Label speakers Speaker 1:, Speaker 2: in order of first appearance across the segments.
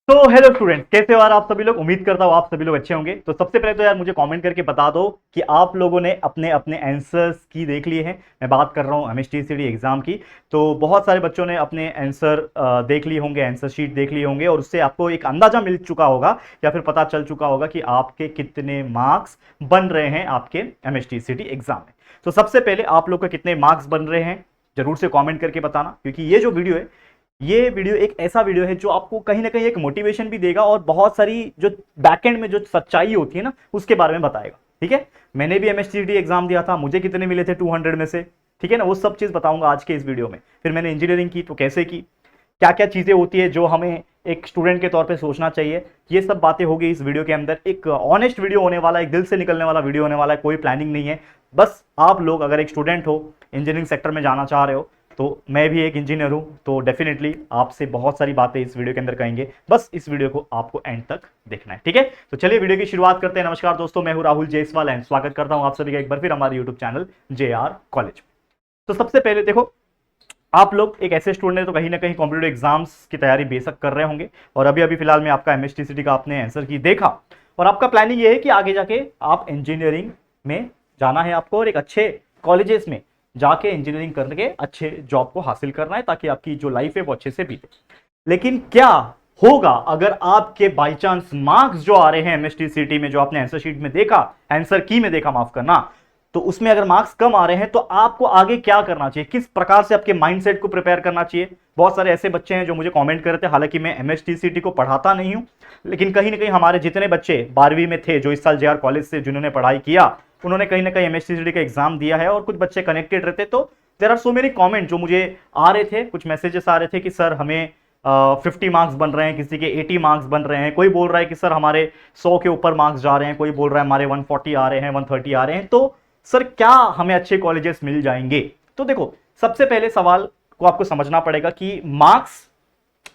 Speaker 1: तो hello student, कैसे हो यार आप सभी लोग। उम्मीद करता हूँ आप सभी लोग अच्छे होंगे। तो सबसे पहले तो यार मुझे कमेंट करके बता दो कि आप लोगों ने अपने अपने आंसर्स की देख लिए हैं। मैं बात कर रहा हूँ एमएचटीसीडी एग्जाम की। तो बहुत सारे बच्चों ने अपने आंसर देख लिए होंगे, आंसर शीट देख लिए होंगे, और उससे आपको एक अंदाजा मिल चुका होगा या फिर पता चल चुका होगा कि आपके कितने मार्क्स बन रहे हैं आपके एमएचटीसीडी एग्जाम में। तो सबसे पहले आप लोग के कितने मार्क्स बन रहे हैं जरूर से कमेंट करके बताना, क्योंकि ये जो वीडियो है, ये वीडियो एक ऐसा वीडियो है जो आपको कहीं ना कहीं एक मोटिवेशन भी देगा और बहुत सारी जो बैकएंड में जो सच्चाई होती है ना उसके बारे में बताएगा। ठीक है, मैंने भी एमएचटीडी एग्जाम दिया था, मुझे कितने मिले थे 200 में से। ठीक है ना, वो सब चीज बताऊंगा आज के इस वीडियो में। फिर मैंने इंजीनियरिंग की तो कैसे की, क्या क्या चीजें होती है जो हमें एक स्टूडेंट के तौर पे सोचना चाहिए, ये सब बातें होगी इस वीडियो के अंदर। एक ऑनेस्ट वीडियो होने वाला है, एक दिल से निकलने वाला वीडियो होने वाला है, कोई प्लानिंग नहीं है। बस आप लोग अगर एक स्टूडेंट हो, इंजीनियरिंग सेक्टर में जाना चाह रहे हो, तो मैं भी एक इंजीनियर हूं, तो डेफिनेटली आपसे बहुत सारी बातें इस वीडियो के अंदर कहेंगे। बस इस वीडियो को आपको एंड तक देखना है। ठीक है, तो चलिए वीडियो की शुरुआत करते हैं। नमस्कार दोस्तों, मैं हूं राहुल जायसवाल एंड स्वागत करता हूं आप सभी का एक बार फिर हमारे यूट्यूब चैनल JR कॉलेज। तो सबसे पहले देखो, आप लोग एक ऐसे स्टूडेंट हैं तो कहीं ना कहीं कॉम्पिटेटिव एग्जाम्स की तैयारी बेशक कर रहे होंगे, और अभी अभी फिलहाल में आपका एमएचटीसीटी का आपने आंसर की देखा, और आपका प्लानिंग ये है कि आगे जाके आप इंजीनियरिंग में जाना है आपको, और एक अच्छे कॉलेजेस में जाके इंजीनियरिंग करके अच्छे जॉब को हासिल करना है ताकि आपकी जो लाइफ है वो अच्छे से बीते। लेकिन क्या होगा अगर आपके बाई चांस मार्क्स जो आ रहे हैं एमएचटीसीटी में, जो आपने आंसर शीट में देखा, आंसर की में देखा, माफ करना, तो उसमें अगर मार्क्स कम आ रहे हैं तो आपको आगे क्या करना चाहिए, किस प्रकार से आपके माइंडसेट को प्रिपेयर करना चाहिए। बहुत सारे ऐसे बच्चे हैं जो मुझे कमेंट करते हैं, हालांकि मैं एमएचटीसीटी को पढ़ाता नहीं हूं, लेकिन कहीं ना कहीं हमारे जितने बच्चे 12वीं में थे जो इस साल JR कॉलेज से जिन्होंने पढ़ाई किया, उन्होंने कहीं ना कहीं एमएचटीसीटी का एग्जाम दिया है, और कुछ बच्चे कनेक्टेड रहते। तो there are so many comment जो मुझे आ रहे थे, कुछ मैसेजेस आ रहे थे कि सर हमें 50 मार्क्स बन रहे हैं, किसी के 80 मार्क्स बन रहे हैं, कोई बोल रहा है कि सर हमारे 100 के ऊपर मार्क्स जा रहे हैं, कोई बोल रहा है हमारे 140 आ रहे हैं, 130 आ रहे हैं। तो सर क्या हमें अच्छे कॉलेजेस मिल जाएंगे। तो देखो, सबसे पहले सवाल को आपको समझना पड़ेगा कि मार्क्स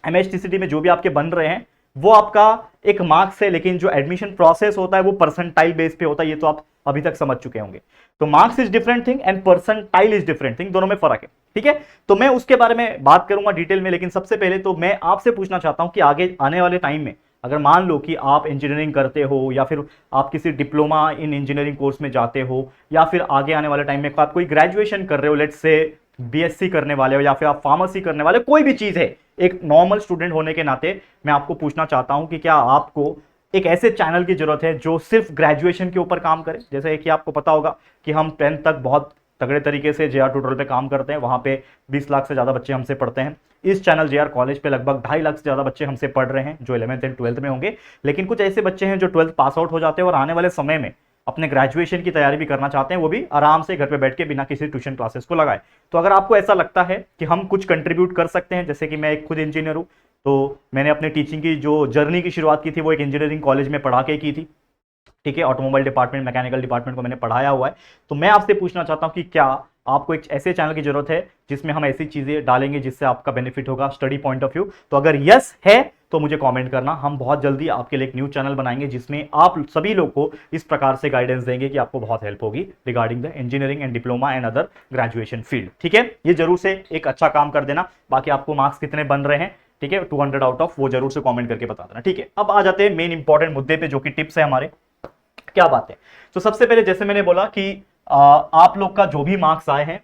Speaker 1: एमएचटीसीटी में जो भी आपके बन रहे हैं वो आपका एक मार्क्स है, लेकिन जो एडमिशन प्रोसेस होता है वो परसेंटाइल बेस पे होता है। ये तो आप अभी तक समझ चुके होंगे। तो marks is different thing and percentile is different thing, दोनों में फर्क है। ठीक है, तो मैं उसके बारे में बात करूंगा डिटेल में, लेकिन सबसे पहले तो मैं आपसे पूछना चाहता हूं कि आगे आने वाले टाइम में अगर मान लो कि आप इंजीनियरिंग करते हो, या फिर आप किसी डिप्लोमा इन इंजीनियरिंग कोर्स में जाते हो, या फिर आगे आने वाले टाइम में आप कोई ग्रेजुएशन कर रहे हो, लेट्स से बीएससी करने वाले हो, या फिर आप फार्मेसी करने वाले हो, कोई भी चीज है, एक नॉर्मल स्टूडेंट होने के नाते मैं आपको पूछना चाहता हूं कि क्या आपको एक ऐसे चैनल की जरूरत है जो सिर्फ ग्रेजुएशन के ऊपर काम करे। जैसे कि आपको पता होगा कि हम 10th तक बहुत तगड़े तरीके से JR ट्यूटोरियल पे काम करते हैं, वहां पे 20 लाख से ज्यादा बच्चे हमसे पढ़ते हैं। इस चैनल JR कॉलेज पे लगभग 2.5 लाख से ज्यादा बच्चे हमसे पढ़ रहे हैं जो 11th एंड 12th में होंगे। लेकिन कुछ ऐसे बच्चे हैं जो 12th पास आउट हो जाते हैं और आने वाले समय में अपने ग्रेजुएशन की तैयारी भी करना चाहते हैं, वो भी आराम से घर पे बैठ के बिना किसी ट्यूशन क्लासेस को लगाए। तो अगर आपको ऐसा लगता है कि हम कुछ कंट्रीब्यूट कर सकते हैं, जैसे कि मैं एक खुद इंजीनियर हूं, तो मैंने अपने टीचिंग की जो जर्नी की शुरुआत की थी वो एक इंजीनियरिंग कॉलेज में पढ़ा के की थी। ठीक है, ऑटोमोबाइल डिपार्टमेंट, मैकेनिकल डिपार्टमेंट को मैंने पढ़ाया हुआ है। तो मैं आपसे पूछना चाहता हूं कि क्या आपको एक ऐसे चैनल की जरूरत है जिसमें हम ऐसी चीजें डालेंगे जिससे आपका बेनिफिट होगा स्टडी पॉइंट ऑफ व्यू। तो अगर यस है तो मुझे कमेंट करना, हम बहुत जल्दी आपके लिए एक न्यू चैनल बनाएंगे जिसमें आप सभी लोग को इस प्रकार से गाइडेंस देंगे कि आपको बहुत हेल्प होगी regarding the engineering and diploma and other graduation field. ठीक है, ये जरूर से एक अच्छा काम कर देना। बाकी आपको मार्क्स कितने बन रहे हैं, ठीक है, 200 आउट ऑफ, वो जरूर से कमेंट करके बता देना। ठीक है, अब आ जाते हैं मेन इंपॉर्टेंट मुद्दे पे जो कि टिप्स है हमारे। क्या बात है, तो सबसे पहले जैसे मैंने बोला कि आप लोग का जो भी मार्क्स आए हैं,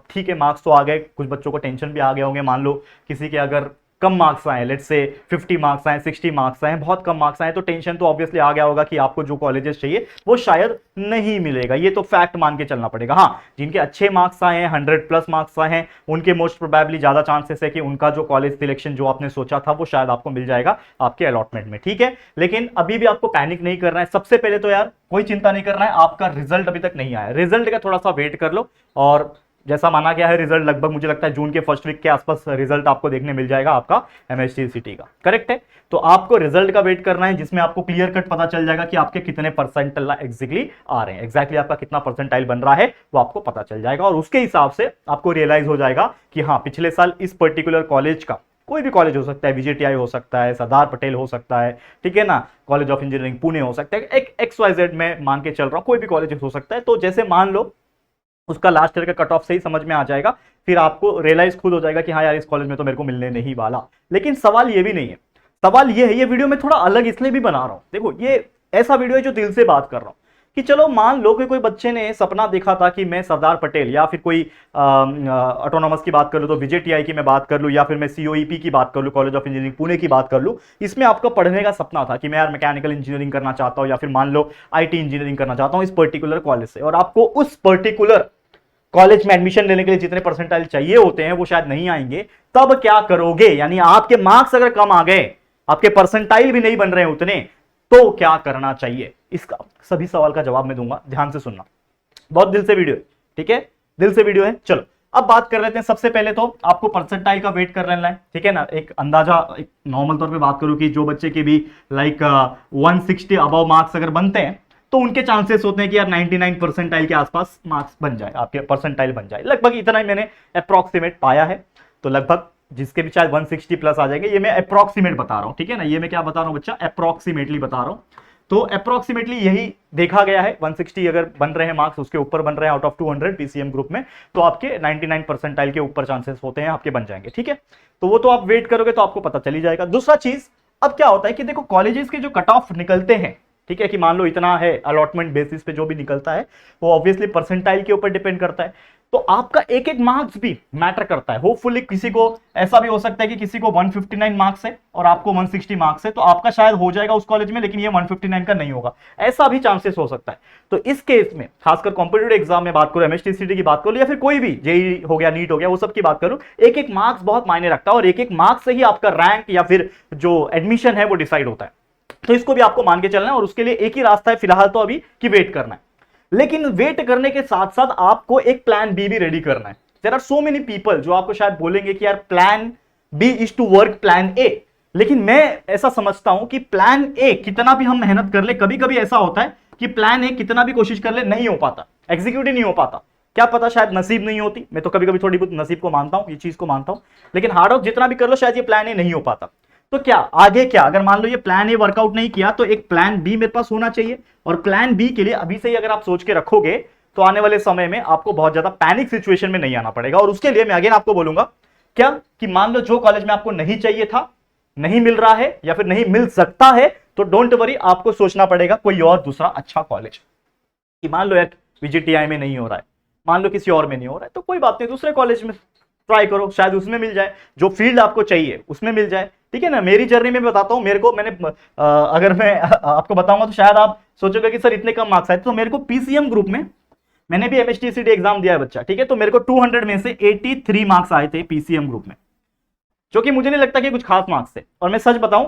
Speaker 1: ठीक है, मार्क्स तो आ गए, कुछ बच्चों को टेंशन भी आ गए होंगे। मान लो किसी के अगर कम मार्क्स आए, लेट्स से 50 मार्क्स आए, 60 मार्क्स आए, बहुत कम मार्क्स आए, तो टेंशन तो ऑब्वियसली आ गया होगा कि आपको जो कॉलेजेस चाहिए वो शायद नहीं मिलेगा। ये तो फैक्ट मान के चलना पड़ेगा। हाँ, जिनके अच्छे मार्क्स आए हैं, 100+ मार्क्स आए हैं, उनके मोस्ट प्रोबेबली ज्यादा चांसेस है कि उनका जो कॉलेज सिलेक्शन जो आपने सोचा था वो शायद आपको मिल जाएगा आपके अलॉटमेंट में। ठीक है, लेकिन अभी भी आपको पैनिक नहीं करना है। सबसे पहले तो यार कोई चिंता नहीं करना है, आपका रिजल्ट अभी तक नहीं आया, रिजल्ट का थोड़ा सा वेट कर लो। और जैसा माना गया है, रिजल्ट लगभग मुझे लगता है जून के फर्स्ट वीक के आसपास रिजल्ट आपको देखने मिल जाएगा आपका एमएचटीसीटी का। करेक्ट है, तो आपको रिजल्ट का वेट करना है जिसमें आपको क्लियर कट पता चल जाएगा कि आपके कितने परसेंटाइल एग्जैक्टली आ रहे हैं, एग्जैक्टली आपका कितना परसेंटाइल बन रहा है वो आपको पता चल जाएगा, और उसके हिसाब से आपको रियलाइज हो जाएगा कि हाँ, पिछले साल इस पर्टिकुलर कॉलेज का, कोई भी कॉलेज हो सकता है, VJTI हो सकता है, सरदार पटेल हो सकता है, ठीक है ना, कॉलेज ऑफ इंजीनियरिंग पुणे हो सकता है, एक XYZ में मान के चल रहा हूं, कोई भी कॉलेज हो सकता है। तो जैसे मान लो उसका लास्ट ईयर का कट ऑफ से ही समझ में आ जाएगा, फिर आपको रियलाइज खुद हो जाएगा कि हाँ यार, इस कॉलेज में तो मेरे को मिलने नहीं वाला। लेकिन सवाल ये भी नहीं है, सवाल ये है, ये वीडियो मैं थोड़ा अलग इसलिए भी बना रहा हूं, देखो ये ऐसा वीडियो है जो दिल से बात कर रहा हूं कि चलो मान लो कि कोई बच्चे ने सपना देखा था कि मैं सरदार पटेल या फिर कोई ऑटोनॉमस की बात कर लूं तो विजय टीआई की मैं बात कर लूं, या फिर मैं सीओईपी की बात कर लूं, कॉलेज ऑफ इंजीनियरिंग पुणे की बात कर लूं। इसमें आपका पढ़ने का सपना था कि मैं यार मैकेनिकल इंजीनियरिंग करना चाहता हूं, या फिर मान लो आईटी इंजीनियरिंग करना चाहता हूं इस पर्टिकुलर कॉलेज से, और आपको उस पर्टिकुलर कॉलेज में एडमिशन लेने के लिए जितने परसेंटाइल चाहिए होते हैं वो शायद नहीं आएंगे। तब क्या करोगे? यानी आपके मार्क्स अगर कम आ गए, आपके परसेंटाइल भी नहीं बन रहे हैं उतने, तो क्या करना चाहिए? इसका सभी सवाल का जवाब मैं दूंगा, ध्यान से सुनना, बहुत दिल से वीडियो है, ठीक है, दिल से वीडियो है। चलो अब बात कर लेते हैं। सबसे पहले तो आपको परसेंटाइल का वेट कर लेना है, ठीक है ना। एक अंदाजा, एक नॉर्मल तौर पे बात करूं कि जो बच्चे के भी लाइक 160 अबव मार्क्स अगर बनते हैं तो उनके चांसेस होते हैं कि यार 99 परसेंटाइल के आसपास मार्क्स बन जाए, आपके परसेंटाइल बन जाए। लगभग इतना ही मैंने अप्रॉक्सीमेट पाया है, तो लगभग जिसके भी शायद 160 प्लस आ जाएंगे। ये मैं अप्रॉक्सीमेट बता रहा हूं, ठीक है ना, ये मैं क्या बता रहा हूं बच्चा, अप्रॉक्सीमेटली बता रहा हूं। तो अप्रॉक्सीमेटली यही देखा गया है, 160 अगर बन रहे हैं मार्क्स, उसके ऊपर बन रहे हैं आउट ऑफ 200 पीसीएम ग्रुप में, तो आपके 99 परसेंटाइल के ऊपर चांसेस होते हैं आपके बन जाएंगे, ठीक है। तो वो तो आप वेट करोगे तो आपको पता चली जाएगा। दूसरा चीज, अब क्या होता है कि देखो कॉलेजेस के जो कट ऑफ निकलते हैं, ठीक है, कि मान लो इतना है अलॉटमेंट बेसिस पे जो भी निकलता है वो ऑब्वियसली परसेंटाइल के ऊपर डिपेंड करता है। तो आपका एक एक मार्क्स भी मैटर करता है। होपफुली किसी को ऐसा भी हो सकता है कि किसी को 159 मार्क्स है और आपको 160 मार्क्स है, तो आपका शायद हो जाएगा उस कॉलेज में, लेकिन ये 159 का नहीं होगा, ऐसा भी चांसेस हो सकता है। तो इस केस में खासकर कॉम्पिटिटिव एग्जाम में बात करूं, एमएचटीसीटी की बात करूं, या फिर कोई भी जेई हो गया, नीट हो गया, वो सब की बात करूं, एक एक मार्क्स बहुत मायने रखता है और एक एक मार्क्स से ही आपका रैंक या फिर जो एडमिशन है वो डिसाइड होता है। तो इसको भी आपको मान के चलना है, और उसके लिए एक ही रास्ता है फिलहाल तो अभी, कि वेट करना है। लेकिन वेट करने के साथ साथ आपको एक प्लान बी भी रेडी करना है। There are so many people जो आपको शायद बोलेंगे कि यार plan B is to work plan A, लेकिन मैं ऐसा समझता हूं कि प्लान ए कितना भी हम मेहनत कर ले, कभी कभी ऐसा होता है कि प्लान ए कितना भी कोशिश कर ले नहीं हो पाता, एग्जीक्यूट ही नहीं हो पाता। क्या पता शायद नसीब नहीं होती, मैं तो कभी कभी थोड़ी बहुत नसीब को मानता हूं, ये चीज को मानता हूं, लेकिन हार्ड वर्क जितना भी कर लो शायद ये प्लान ए नहीं हो पाता। तो क्या आगे, क्या अगर मान लो ये प्लान ए वर्कआउट नहीं किया, तो एक प्लान बी मेरे पास होना चाहिए। और प्लान बी के लिए अभी से ही अगर आप सोच के रखोगे तो आने वाले समय में आपको बहुत ज्यादा पैनिक सिचुएशन में नहीं आना पड़ेगा। और उसके लिए मैं अगेन आपको बोलूंगा क्या, कि मान लो जो कॉलेज में आपको नहीं चाहिए था, नहीं मिल रहा है या फिर नहीं मिल सकता है, तो डोंट वरी, आपको सोचना पड़ेगा कोई और दूसरा अच्छा कॉलेज। कि मान लो यार विजिटीआई में नहीं हो रहा है, मान लो किसी और में नहीं हो रहा है, तो कोई बात नहीं, दूसरे कॉलेज में ट्राई करो, शायद उसमें मिल जाए, जो फील्ड आपको चाहिए उसमें मिल जाए, ठीक है ना। मेरी जर्नी में बताता हूं, मेरे को अगर मैं आपको बताऊंगा तो शायद आप सोचोगे कि सर इतने कम मार्क्स आए। तो मेरे को पीसीएम ग्रुप में, मैंने भी एमएचटीसीटी एग्जाम दिया है बच्चा, ठीक है, तो मेरे को 200 में से 83 मार्क्स आए थे पीसीएम ग्रुप में, जो कि मुझे नहीं लगता कि कुछ खास मार्क्स थे। और मैं सच बताऊं,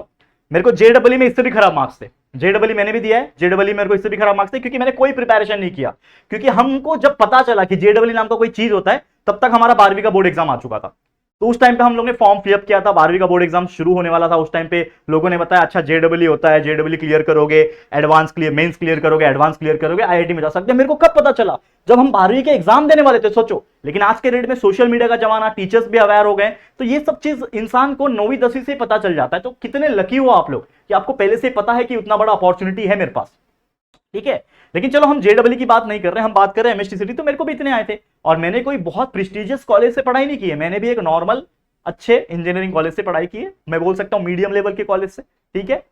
Speaker 1: मेरे को जेडब्ल्यू में इससे भी खराब मार्क्स थे। जेडब्ल्यू मैंने भी दिया है, जेडब्ल्यू मेरे को इससे भी खराब मार्क्स थे, क्योंकि मैंने कोई प्रिपरेशन नहीं किया। क्योंकि हमको जब पता चला कि जेडब्ल्यू नाम का कोई चीज होता है, तब तक हमारा 12वीं का बोर्ड एग्जाम आ चुका था। तो उस टाइम पे हम लोग ने फॉर्म फिलअप किया था, 12वीं का बोर्ड एग्जाम शुरू होने वाला था। उस टाइम पे लोगों ने बताया अच्छा जेडब्ल्यू होता है, जेडब्ल्यू क्लियर करोगे, एडवांस क्लियर, मेंस क्लियर करोगे, एडवांस क्लियर करोगे, आईआईटी में जा सकते हैं। मेरे को कब पता चला? जब हम 12वीं के एग्जाम देने वाले थे, सोचो। लेकिन आज के डेट में सोशल मीडिया का जमाना, टीचर्स भी अवेयर हो गए, तो ये सब चीज इंसान को 9वीं 10वीं से पता चल जाता है। तो कितने लकी हो आप लोग कि आपको पहले से पता है कि उतना बड़ा अपॉर्चुनिटी है मेरे पास, ठीक है। लेकिन चलो हम जेडब्ल्यू की बात नहीं कर रहे, हम बात कर रहे हैं एमएचटीसीटी। तो मेरे को भी इतने आए थे, और मैंने कोई बहुत प्रेस्टिजियस कॉलेज से पढ़ाई नहीं की है, मैंने भी एक नॉर्मल अच्छे इंजीनियरिंग कॉलेज से पढ़ाई की है, मैं बोल सकता हूं मीडियम लेवल के कॉलेज से, ठीक है।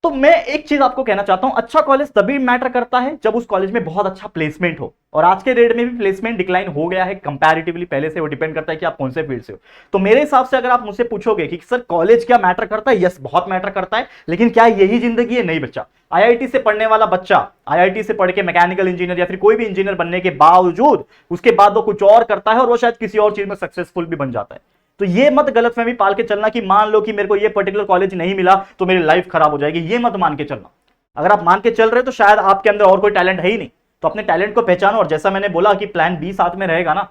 Speaker 1: तो मैं एक चीज आपको कहना चाहता हूं, अच्छा कॉलेज तभी मैटर करता है जब उस कॉलेज में बहुत अच्छा प्लेसमेंट हो। और आज के रेट में भी प्लेसमेंट डिक्लाइन हो गया है कंपैरेटिवली पहले से, वो डिपेंड करता है कि आप कौन से फील्ड से हो। तो मेरे हिसाब से अगर आप मुझसे पूछोगे कि सर कॉलेज क्या मैटर करता है, यस बहुत मैटर करता है, लेकिन क्या यही जिंदगी है? नहीं बच्चा। आईआईटी से पढ़ने वाला बच्चा, आईआईटी से पढ़ के मैकेनिकल इंजीनियर या फिर कोई भी इंजीनियर बनने के बावजूद उसके बाद वो कुछ और करता है, और वो शायद किसी और चीज में सक्सेसफुल भी बन जाता है। तो ये मत गलतफहमी पाल के चलना कि मान लो कि मेरे को ये पर्टिकुलर कॉलेज नहीं मिला तो मेरी लाइफ खराब हो जाएगी, ये मत मान के चलना। अगर आप मान के चल रहे हो तो शायद आपके अंदर और कोई टैलेंट है ही नहीं। तो अपने टैलेंट को पहचानो, और जैसा मैंने बोला कि प्लान बी साथ में रहेगा ना,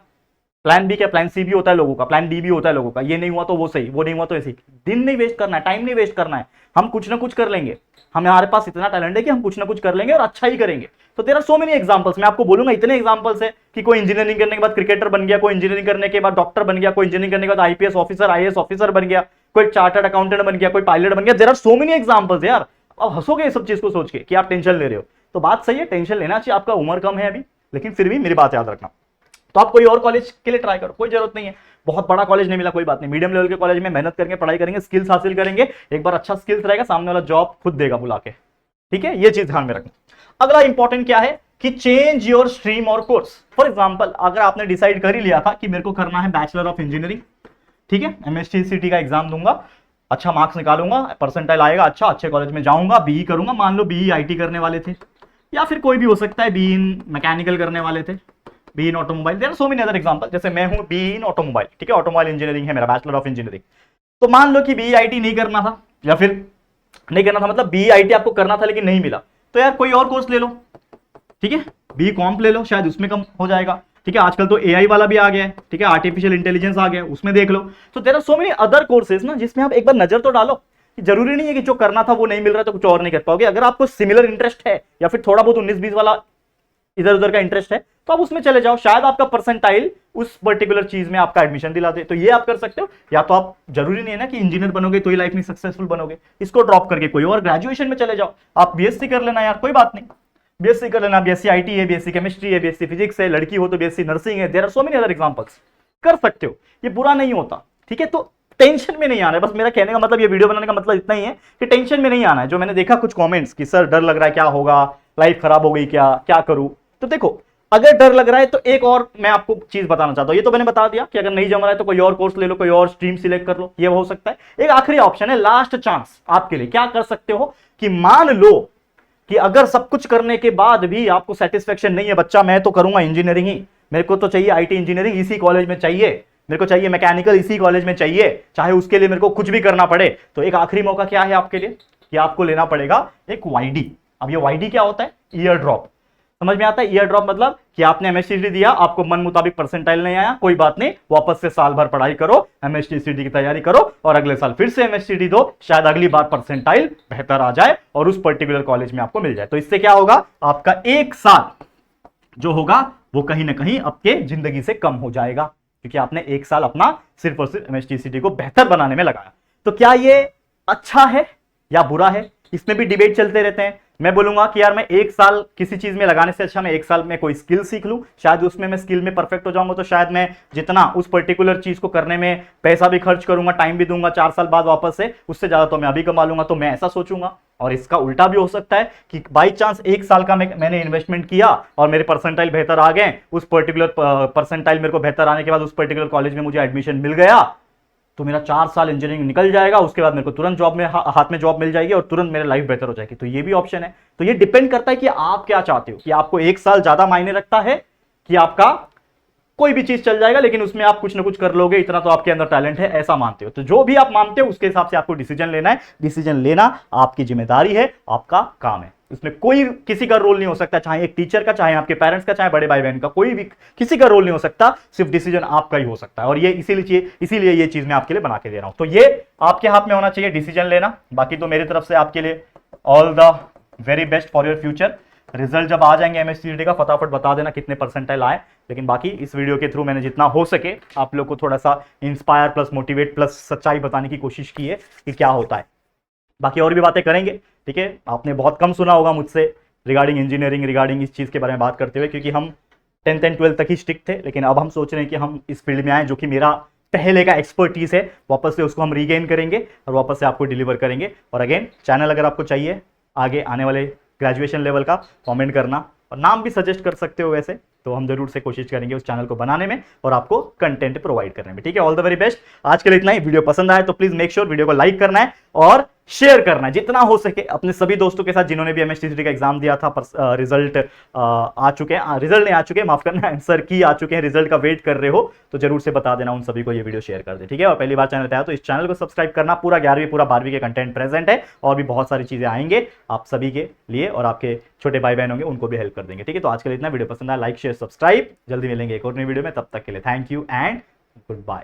Speaker 1: प्लान बी क्या, प्लान सी भी होता है लोगों का, प्लान डी भी होता है लोगों का। ये नहीं हुआ तो वो सही, वो नहीं हुआ तो ऐसे। दिन नहीं वेस्ट करना है, टाइम नहीं वेस्ट करना है, हम कुछ ना कुछ कर लेंगे। हमारे पास इतना टैलेंट है कि हम कुछ ना कुछ कर लेंगे और अच्छा ही करेंगे। तो there are so many examples, मैं आपको बोलूंगा इतने एग्जांपल्स है कि कोई इंजीनियरिंग करने के बाद क्रिकेटर बन गया, कोई इंजीनियरिंग करने के बाद डॉक्टर बन गया, कोई इंजीनियरिंग करने के बाद आईपीएस ऑफिसर, आईएएस ऑफिसर बन गया, कोई चार्टर्ड अकाउंटेंट बन गया, कोई पायलट बन गया। There are so many examples यार। अब हंसोगे ये सब चीज को सोच के कि आप टेंशन ले रहे हो, तो बात सही है, टेंशन लेना चाहिए, आपका उम्र कम है अभी, लेकिन फिर भी मेरी बात याद रखना। तो आप कोई और कॉलेज के लिए ट्राई करो, कोई जरूरत नहीं है। बहुत बड़ा कॉलेज नहीं मिला कोई बात नहीं, मीडियम लेवल के कॉलेज में मेहनत करके पढ़ाई करेंगे, स्किल्स हासिल करेंगे, एक बार अच्छा स्किल्स रहेगा, सामने वाला जॉब खुद देगा बुला के। ठीक है, ये चीज ध्यान में रखना। अगला इंपॉर्टेंट क्या है कि चेंज योर स्ट्रीम और कोर्स। फॉर एग्जांपल, अगर आपने डिसाइड कर ही लिया था कि मेरे को करना है बैचलर ऑफ इंजीनियरिंग, ठीक है, एमएसटीसीटी का एग्जाम दूंगा, अच्छा मार्क्स निकालूंगा, परसेंटाइल आएगा, अच्छा अच्छे कॉलेज में जाऊंगा, बीई करूंगा, मान लो बीई आईटी करने वाले थे, या फिर कोई भी हो सकता है, बीई इन मैकेनिकल करने वाले थे, BE in automobile, there are so many other example, जैसे मैं हूं बीई इन ऑटोमोबाइल, ठीक है, ऑटोमोबाइल इंजीनियरिंग है मेरा, बैचलर ऑफ इंजीनियरिंग। तो मान लो कि बीई आईटी नहीं करना था, या फिर नहीं करना था मतलब बीई आईटी आपको करना था लेकिन नहीं मिला, तो यार कोई और कोर्स ले लो, ठीक है, बी कॉम्प ले लो, शायद उसमें कम हो जाएगा, ठीक है, आजकल तो एआई वाला भी आ गया है, ठीक है, आर्टिफिशियल इंटेलिजेंस आ गया है, उसमें देख लो। तो there are so many other courses ना, जिसमें आप एक बार नजर तो डालो, कि जरूरी नहीं है कि जो करना था वो नहीं मिल रहा तो कुछ और नहीं कर पाओगे। अगर आपको सिमिलर इंटरेस्ट है या फिर थोड़ा बहुत 19-20 वाला इधर उधर का इंटरेस्ट है तो आप उसमें चले जाओ, शायद आपका परसेंटाइल उस पर्टिकुलर चीज में आपका एडमिशन दिला दे, तो ये आप कर सकते हो। या तो आप, जरूरी नहीं है ना कि इंजीनियर बनोगे तो ही लाइफ में सक्सेसफुल बनोगे, इसको ड्रॉप करके कोई और ग्रेजुएशन में चले जाओ, आप बीएससी कर लेना यार, कोई बात नहीं, बीएससी कर लेना, बीएससी आईटी है, बीएससी केमिस्ट्री है, बीएससी फिजिक्स है, लड़की हो तो बीएससी नर्सिंग है, there are so many other examples, कर सकते हो, ये बुरा नहीं होता, ठीक है। तो टेंशन में नहीं आना है, बस मेरा कहने का मतलब, ये वीडियो बनाने का मतलब इतना ही है कि टेंशन में नहीं आना है। जो मैंने देखा कुछ कमेंट्स कि सर डर लग रहा है, क्या होगा, लाइफ खराब हो गई, क्या क्या करूं, तो देखो अगर डर लग रहा है तो एक और मैं आपको चीज बताना चाहता हूं, ये तो मैंने बता दिया कि अगर नहीं जम रहा है तो कोई और कोर्स ले लो, कोई और स्ट्रीम सिलेक्ट कर लो, ये हो सकता है। एक आखिरी ऑप्शन है, लास्ट चांस आपके लिए, क्या कर सकते हो कि मान लो कि अगर सब कुछ करने के बाद भी आपको सेटिस्फेक्शन नहीं है, बच्चा मैं तो करूंगा इंजीनियरिंग ही, मेरे को तो चाहिए आईटी इंजीनियरिंग इसी कॉलेज में चाहिए, मेरे को चाहिए मैकेनिकल इसी कॉलेज में चाहिए, चाहे उसके लिए मेरे को कुछ भी करना पड़े, तो एक आखिरी मौका क्या है आपके लिए कि आपको लेना पड़ेगा एक वाईडी। अब ये वाईडी क्या होता है, ईयर ड्रॉप, समझ में आता है। ईयर ड्रॉप मतलब कि आपने एमएसटीसी दिया, आपको मन मुताबिक परसेंटाइल नहीं आया, कोई बात नहीं, वापस से साल भर पढ़ाई करो, एमएसटीसी की तैयारी करो और अगले साल फिर से एमएसटीसी दो, शायद अगली बार परसेंटाइल बेहतर आ जाए और उस पर्टिकुलर कॉलेज में आपको मिल जाए। तो इससे क्या होगा, आपका एक साल जो होगा वो कहीं ना कहीं आपके जिंदगी से कम हो जाएगा, क्योंकि आपने एक साल अपना सिर्फ और सिर्फ एमएसटीसी को बेहतर बनाने में लगाया। तो क्या ये अच्छा है या बुरा है, इसमें भी डिबेट चलते रहते हैं। मैं बोलूंगा कि यार मैं एक साल किसी चीज में लगाने से अच्छा मैं एक साल में कोई स्किल सीख लूं, शायद उसमें मैं स्किल में परफेक्ट हो जाऊंगा, तो शायद मैं जितना उस पर्टिकुलर चीज को करने में पैसा भी खर्च करूंगा, टाइम भी दूंगा, 4 साल बाद वापस से उससे ज्यादा तो मैं अभी कमा लूंगा, तो मैं ऐसा सोचूंगा। और इसका उल्टा भी हो सकता है कि बाई चांस एक साल का मैंने इन्वेस्टमेंट किया और मेरे परसेंटाइल बेहतर आ गए, उस पर्टिकुलर परसेंटाइल मेरे को बेहतर आने के बाद उस पर्टिकुलर कॉलेज में मुझे एडमिशन मिल गया, तो मेरा 4 साल इंजीनियरिंग निकल जाएगा, उसके बाद मेरे को तुरंत जॉब में हाथ में जॉब मिल जाएगी और तुरंत मेरी लाइफ बेहतर हो जाएगी। तो ये भी ऑप्शन है। तो ये डिपेंड करता है कि आप क्या चाहते हो, कि आपको एक साल ज्यादा मायने रखता है कि आपका कोई भी चीज चल जाएगा लेकिन उसमें आप कुछ ना कुछ कर लोगे, इतना तो आपके अंदर टैलेंट है, ऐसा मानते हो। तो जो भी आप मानते हो उसके हिसाब से आपको डिसीजन लेना है। डिसीजन लेना आपकी जिम्मेदारी है, आपका काम है, इसमें कोई किसी का रोल नहीं हो सकता, चाहे एक टीचर का, चाहे आपके पेरेंट्स का, चाहे बड़े भाई बहन का, कोई भी किसी का रोल नहीं हो सकता, सिर्फ डिसीजन आपका ही हो सकता है। और ये इसीलिए ये चीज मैं आपके लिए बना के दे रहा हूं। तो ये आपके हाथ में होना चाहिए डिसीजन लेना। बाकी तो मेरी तरफ से आपके लिए all the very best for your future. Result जब आ जाएंगे एमएससीटी का, फटाफट बता देना कितने परसेंटाइल आए। लेकिन बाकी इस वीडियो के थ्रू मैंने जितना हो सके आप लोग को थोड़ा सा इंस्पायर प्लस मोटिवेट प्लस सच्चाई बताने की कोशिश की है कि क्या होता है। बाकी और भी बातें करेंगे, ठीक है। आपने बहुत कम सुना होगा मुझसे रिगार्डिंग इंजीनियरिंग, रिगार्डिंग इस चीज़ के बारे में बात करते हुए, क्योंकि हम 10th एंड 12th तक ही स्टिक थे। लेकिन अब हम सोच रहे हैं कि हम इस फील्ड में आए, जो कि मेरा पहले का एक्सपर्टीज है, वापस से उसको हम रीगेन करेंगे और वापस से आपको डिलीवर करेंगे। और अगेन चैनल अगर आपको चाहिए आगे आने वाले ग्रेजुएशन लेवल का, कमेंट करना और नाम भी सजेस्ट कर सकते हो वैसे, तो हम जरूर से कोशिश करेंगे उस चैनल को बनाने में और आपको कंटेंट प्रोवाइड करने में, ठीक है। All the very best. आज के लिए इतना ही। वीडियो पसंद आए तो प्लीज मेक श्योर वीडियो को लाइक करना है और शेयर करना है जितना हो सके अपने सभी दोस्तों के साथ जिन्होंने भी एमएसटीसी का एग्जाम दिया था, रिजल्ट आ चुके हैं, रिजल्ट नहीं आ चुके, माफ करना, आंसर की आ चुके हैं, रिजल्ट का वेट कर रहे हो, तो जरूर से बता देना उन सभी को, ये वीडियो शेयर कर दे, ठीक है। और पहली बार चैनल पे आया तो इस चैनल को सब्सक्राइब करना। पूरा 11वीं पूरा 12वीं के कंटेंट प्रेजेंट है और भी बहुत सारी चीजें आएंगे आप सभी के लिए, और आपके छोटे भाई बहन होंगे उनको भी हेल्प कर देंगे, ठीक है। तो आज के लिए इतना। वीडियो पसंद आया लाइक शेयर सब्सक्राइब। जल्दी मिलेंगे एक और नई वीडियो में, तब तक के लिए thank you and good bye.